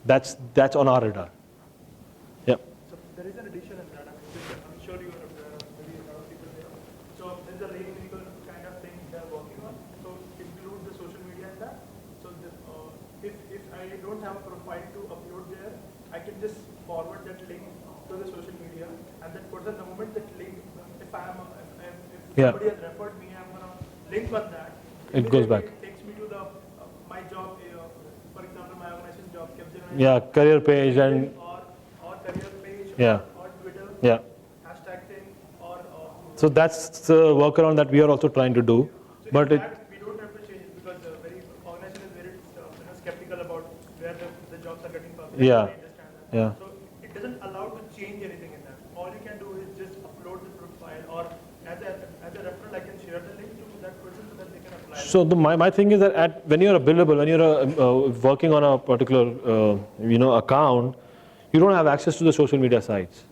that's on our radar. Yeah. So there is an addition in that. I'm sure you are aware of, maybe a lot of people there. So there's a legal kind of thing they're working on. So include the social media in that. So if I don't have a profile to upload there, I can just forward that link to the social media, and that person, the moment that link, if somebody has referred me, I'm gonna link on that. It goes back. It takes me to the my job, for example, my organization job, yeah, career page and or career page, yeah, or Twitter, yeah. hashtag thing, or So that's the workaround that we are also trying to do. so But we don't have to change it because the organization is very skeptical about where the jobs are getting published. Yeah. I understand that. Yeah. So it doesn't allow to change anything in that. All you can do is just upload the profile, or as a referral, I can share the link to that person so that they can apply. So my thing is that when you're billable, when you're working on a particular account, you don't have access to the social media sites,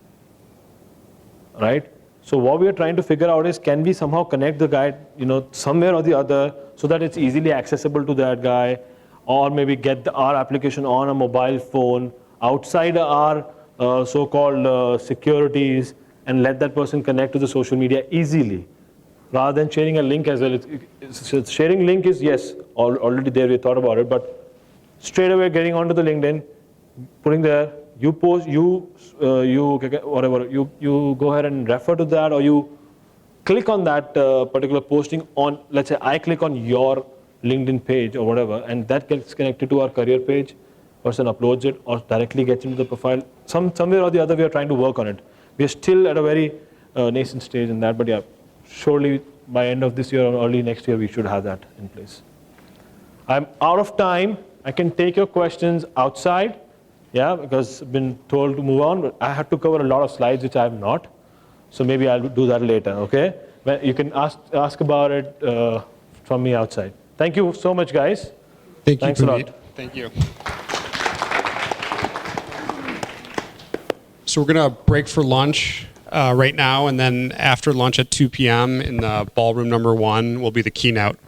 right? So what we are trying to figure out is, can we somehow connect the guy, somewhere or the other, so that it's easily accessible to that guy, or maybe get our application on a mobile phone outside our so-called securities, and let that person connect to the social media easily, rather than sharing a link as well. Sharing link is, yes, already there, we thought about it, but straight away getting onto the LinkedIn, putting there, you post, whatever, you go ahead and refer to that, or you click on that particular posting on, let's say I click on your LinkedIn page or whatever, and that gets connected to our career page, person uploads it or directly gets into the profile. Somewhere or the other we are trying to work on it. We are still at a very nascent stage in that, but yeah, surely by end of this year or early next year we should have that in place. I'm out of time. I can take your questions outside, yeah, because I've been told to move on, but I have to cover a lot of slides which I have not, so maybe I'll do that later, okay? But you can ask about it from me outside. Thank you so much, guys. Thank you, Thanks a Puneet. lot. Thank you. So we're going to break for lunch right now, and then after lunch at 2 p.m. in the ballroom number 1 will be the keynote.